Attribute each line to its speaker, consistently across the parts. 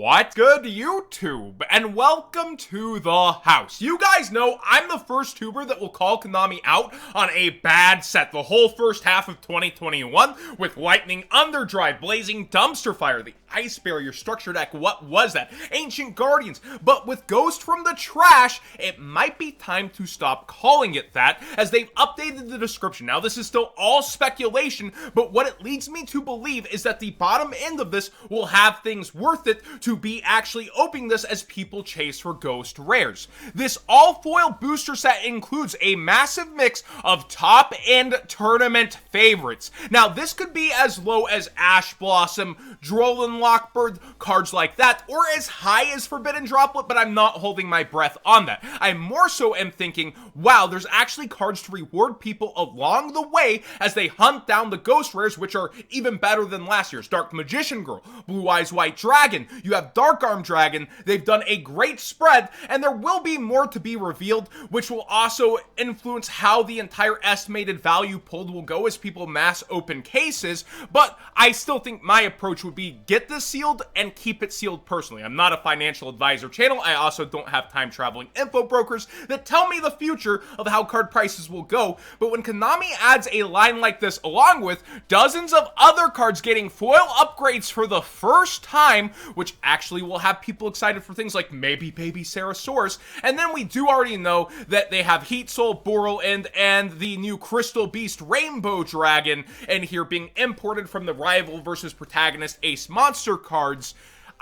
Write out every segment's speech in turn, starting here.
Speaker 1: What good, YouTube? And welcome to the house. You guys know I'm the first tuber that will call Konami out on a bad set. The whole first half of 2021 with Lightning Underdrive, Blazing Dumpster Fire, the Ice Barrier Structure Deck, what was that? Ancient Guardians. But with Ghost from the Trash, it might be time to stop calling it that, as they've updated the description. Now, this is still all speculation, but what it leads me to believe is that the bottom end of this will have things worth it to be actually opening this as people chase for Ghost Rares. This all-foil booster set includes a massive mix of top-end tournament favorites. Now, this could be as low as Ash Blossom, Drollin Lockbird, cards like that, or as high as Forbidden Droplet, but I'm not holding my breath on that. I more so am thinking, wow, there's actually cards to reward people along the way as they hunt down the Ghost Rares, which are even better than last year's. Dark Magician Girl, Blue Eyes White Dragon, you have Dark Arm Dragon. They've done a great spread, and there will be more to be revealed, which will also influence how the entire estimated value pulled will go as people mass open cases, but I still think my approach would be get this sealed and keep it sealed personally. I'm not a financial advisor channel. I also don't have time traveling info brokers that tell me the future of how card prices will go, but when Konami adds a line like this along with dozens of other cards getting foil upgrades for the first time, which actually will have people excited for things like maybe Baby Sarasaurus, and then we do already know that they have Heat Soul, Boral End, and the new Crystal Beast Rainbow Dragon, and here being imported from the Rival versus Protagonist Ace Monster cards.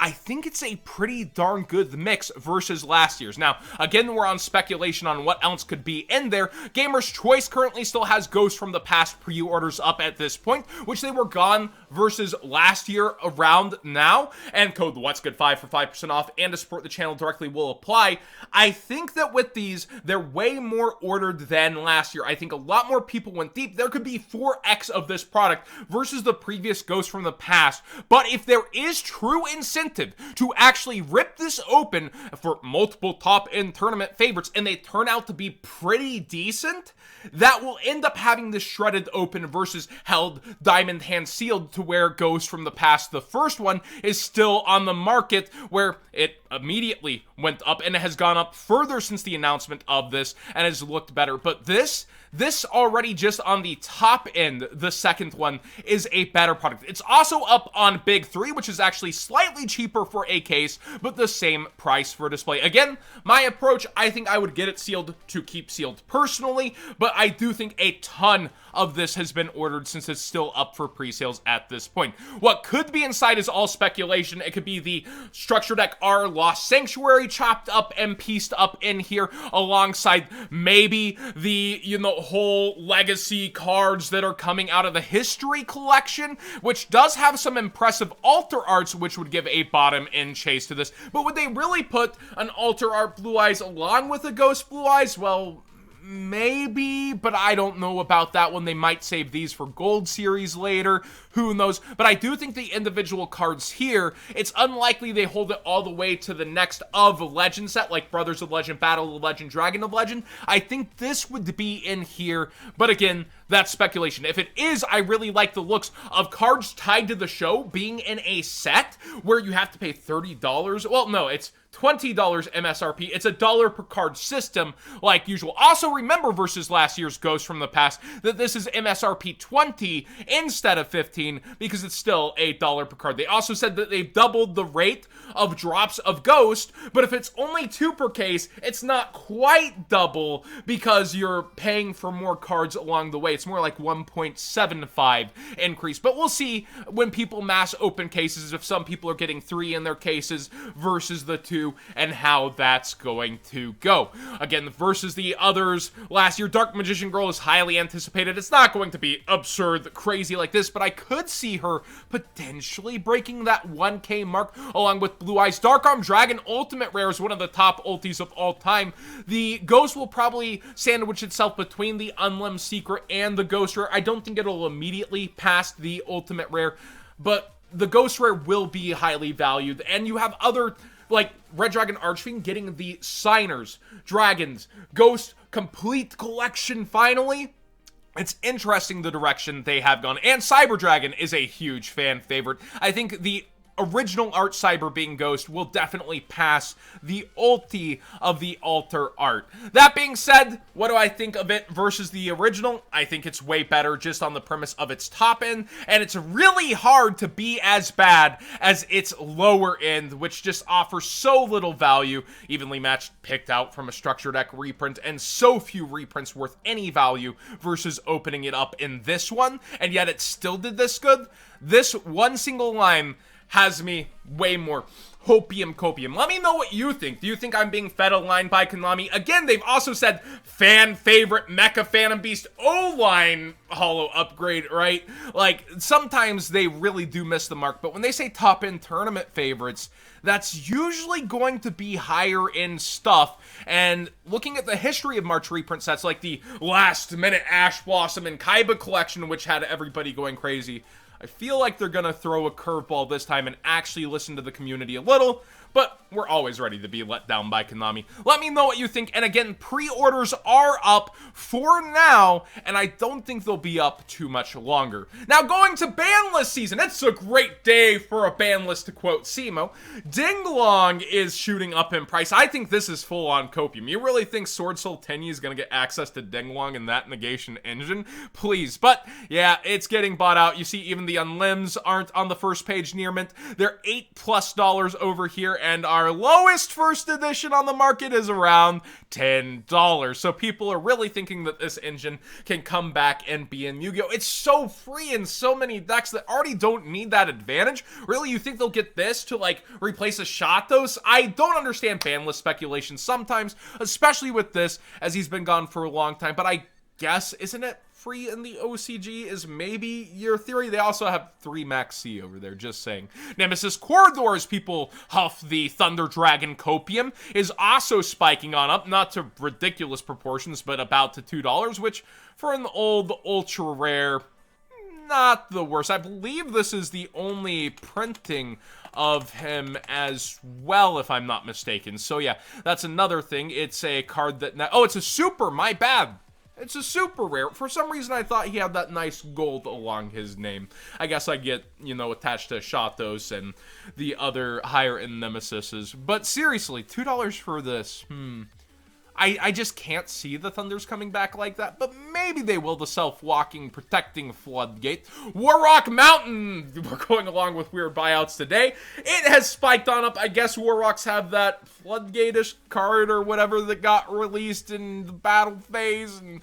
Speaker 1: I think it's a pretty darn good mix versus last year's. Now, again, we're on speculation on what else could be in there. Gamer's Choice currently still has Ghost from the Past pre-orders up at this point, which they were gone versus last year around now. And code What's Good 5 for 5% off and to support the channel directly will apply. I think that with these, they're way more ordered than last year. I think a lot more people went deep. There could be 4x of this product versus the previous Ghost from the Past. But if there is true incentive to actually rip this open for multiple top-end tournament favorites and they turn out to be pretty decent, that will end up having this shredded open versus held diamond hand sealed to where Ghost from the Past, the first one, is still on the market where it immediately went up and it has gone up further since the announcement of this and has looked better. But this already just on the top end, the second one, is a better product. It's also up on Big 3, which is actually slightly cheaper for a case, but the same price for display. Again, my approach, I think I would get it sealed to keep sealed personally, but I do think a ton of this has been ordered since it's still up for pre-sales at this point. What could be inside is all speculation. It could be the Structure Deck R Lost Sanctuary chopped up and pieced up in here alongside maybe the, whole legacy cards that are coming out of the History Collection, which does have some impressive altar arts, which would give a bottom end chase to this. But would they really put an altar art Blue Eyes along with a Ghost Blue Eyes? Well, maybe, but I don't know about that one. They might save these for Gold Series later. Who knows? But I do think the individual cards here, it's unlikely they hold it all the way to the next of Legend set, like Brothers of Legend, Battle of Legend, Dragon of Legend. I think this would be in here, but again, that's speculation. If it is, I really like the looks of cards tied to the show being in a set where you have to pay $30. Well, no, it's $20 MSRP. It's $1 per card system like usual. Also remember versus last year's Ghost from the Past that this is MSRP 20 instead of 15 because it's still $1 per card. They also said that they've doubled the rate of drops of Ghost, but if it's only 2 per case, it's not quite double because you're paying for more cards along the way. It's more like 1.75 increase, but we'll see when people mass open cases if some people are getting 3 in their cases versus the 2 and how that's going to go. Again, versus the others last year, Dark Magician Girl is highly anticipated. It's not going to be absurd, crazy like this, but I could see her potentially breaking that 1K mark along with Blue Eyes. Dark Arm Dragon Ultimate Rare is one of the top ultis of all time. The Ghost will probably sandwich itself between the Unlim Secret and the Ghost Rare. I don't think it'll immediately pass the Ultimate Rare, but the Ghost Rare will be highly valued. And you have other, like Red Dragon Archfiend getting the Signers, Dragons, Ghost Complete Collection finally. It's interesting the direction they have gone. And Cyber Dragon is a huge fan favorite. I think the original art Cyber being Ghost will definitely pass the ulti of the alter art. That being said, what do I think of it versus the original? I think it's way better just on the premise of its top end, and it's really hard to be as bad as its lower end, which just offers so little value, evenly matched, picked out from a structure deck reprint, and so few reprints worth any value versus opening it up in this one, and yet it still did this good. This one single line has me way more copium. Let me know what you think. Do you think I'm being fed a line by Konami? Again, they've also said fan favorite Mecha Phantom Beast O-line holo upgrade, right? Like, sometimes they really do miss the mark, but when they say top end tournament favorites, that's usually going to be higher end stuff. And looking at the history of March reprint sets, like the last minute Ash Blossom and Kaiba collection, which had everybody going crazy, I feel like they're gonna throw a curveball this time and actually listen to the community a little, but we're always ready to be let down by Konami. Let me know what you think, and again, pre-orders are up for now, and I don't think they'll be up too much longer. Now, going to Banlist season, it's a great day for a Banlist, to quote Simo. Dinglong is shooting up in price. I think this is full-on copium. You really think Sword Soul Tenyi is gonna get access to Dinglong in that negation engine? Please. But, yeah, it's getting bought out. You see, even the Unlims aren't on the first page near mint. They're $8+ over here, and our lowest first edition on the market is around $10. So people are really thinking that this engine can come back and be in Yu-Gi-Oh! It's so free in so many decks that already don't need that advantage. Really, you think they'll get this to, like, replace a Shatos? I don't understand Banlist speculation sometimes, especially with this, as he's been gone for a long time, but I guess, isn't it free in the OCG is maybe your theory? They also have 3 Max C over there, just saying. Nemesis Corridors, people huff the Thunder Dragon Copium, is also spiking on up, not to ridiculous proportions, but about to $2, which for an old ultra rare, not the worst. I believe this is the only printing of him as well, if I'm not mistaken. So yeah, that's another thing. It's a card that now, oh, it's a super, my bad. It's a super rare. For some reason, I thought he had that nice gold along his name. I guess I get, you know, attached to Shatos and the other higher-end Nemesises. But seriously, $2 for this, I just can't see the Thunders coming back like that, but maybe they will. The self-walking, protecting Floodgate. Warrock Mountain! We're going along with weird buyouts today. It has spiked on up. I guess Warrocks have that Floodgate-ish card or whatever that got released in the battle phase, and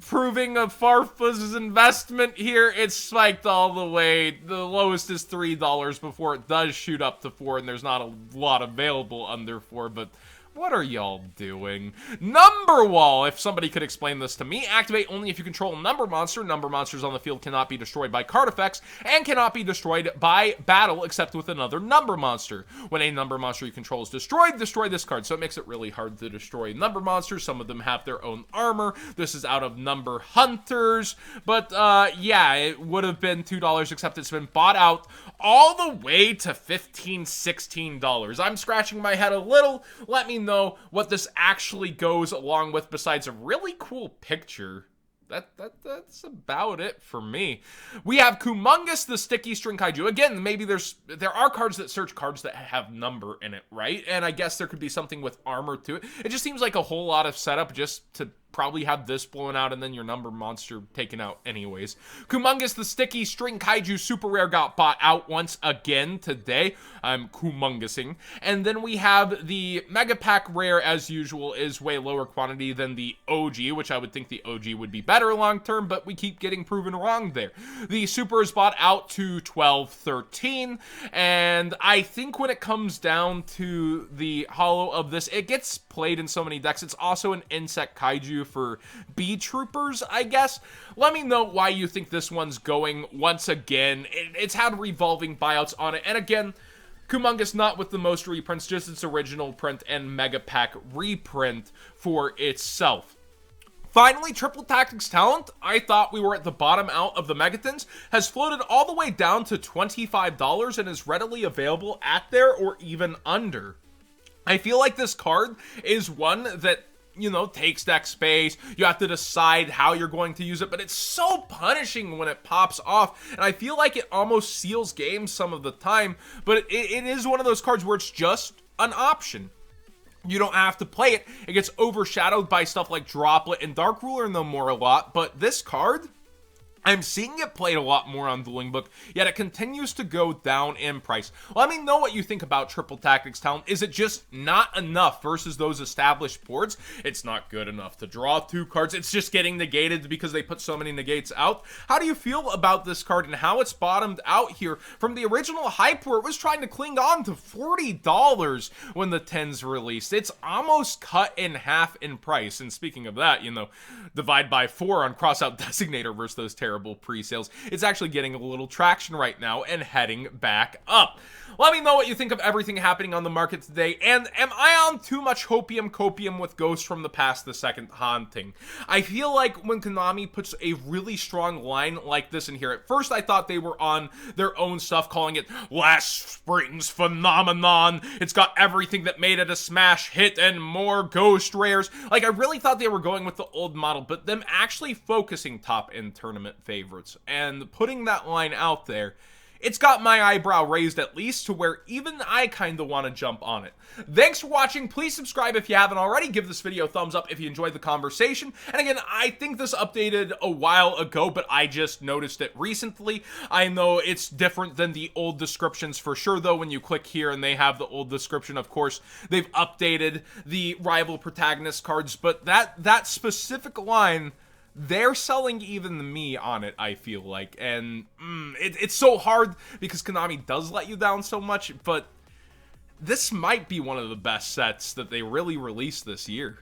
Speaker 1: proving of Farfa's investment here. It's spiked all the way. The lowest is $3 before it does shoot up to 4, and there's not a lot available under 4, but what are y'all doing? Number Wall, if somebody could explain this to me. Activate only if you control a number monster. Number monsters on the field cannot be destroyed by card effects and cannot be destroyed by battle except with another number monster. When a number monster you control is destroyed, destroy this card. So it makes it really hard to destroy number monsters. Some of them have their own armor. This is out of Number Hunters. But yeah, it would have been $2 except it's been bought out all the way to $15, $16. I'm scratching my head a little. Let me know what this actually goes along with besides a really cool picture. That's about it for me. We have Kumungus, the Sticky String Kaiju. Again, maybe there are cards that search cards that have number in it, right? And I guess there could be something with armor to it. It just seems like a whole lot of setup just to probably have this blown out and then your number monster taken out anyways. Kumungus, the Sticky String Kaiju Super Rare got bought out once again today. I'm Kumungusing. And then we have the Mega Pack Rare, as usual, is way lower quantity than the OG, which I would think the OG would be better long term, but we keep getting proven wrong there. The Super is bought out to $12, $13, and I think when it comes down to the holo of this, it gets played in so many decks. It's also an Insect Kaiju for Bee Troopers, I guess. Let me know why you think this one's going once again. It's had revolving buyouts on it, and again, Kumungus not with the most reprints, just its original print and Mega Pack reprint for itself. Finally, Triple Tactics Talent, I thought we were at the bottom out of the Megatons, has floated all the way down to $25 and is readily available at there or even under. I feel like this card is one that you know, takes deck space. You have to decide how you're going to use it, but it's so punishing when it pops off, and I feel like it almost seals games some of the time, but it is one of those cards where it's just an option. You don't have to play it. It gets overshadowed by stuff like Droplet and Dark Ruler no more a lot, but this card, I'm seeing it played a lot more on Dueling Book, yet it continues to go down in price. Let me know what you think about Triple Tactics Talent. Is it just not enough versus those established boards? It's not good enough to draw 2 cards. It's just getting negated because they put so many negates out. How do you feel about this card and how it's bottomed out here from the original hype where it was trying to cling on to $40 when the 10s released? It's almost cut in half in price. And speaking of that, you know, divide by 4 on Crossout Designator versus those terrible pre-sales. It's actually getting a little traction right now and heading back up. Let me know what you think of everything happening on the market today, and am I on too much copium with Ghosts from the Past the Second Haunting? I feel like when Konami puts a really strong line like this in here, at first I thought they were on their own stuff, calling it last spring's phenomenon. It's got everything that made it a smash hit and more ghost rares. Like, I really thought they were going with the old model, but them actually focusing top-end tournament favorites and putting that line out there, it's got my eyebrow raised at least to where even I kind of want to jump on it. Thanks for watching. Please subscribe if you haven't already. Give this video a thumbs up if you enjoyed the conversation. And again, I think this updated a while ago, but I just noticed it recently. I know it's different than the old descriptions for sure, though. When you click here and they have the old description, of course, they've updated the rival protagonist cards, but that specific line, they're selling even me on it, I feel like, and it's so hard because Konami does let you down so much, but this might be one of the best sets that they really released this year.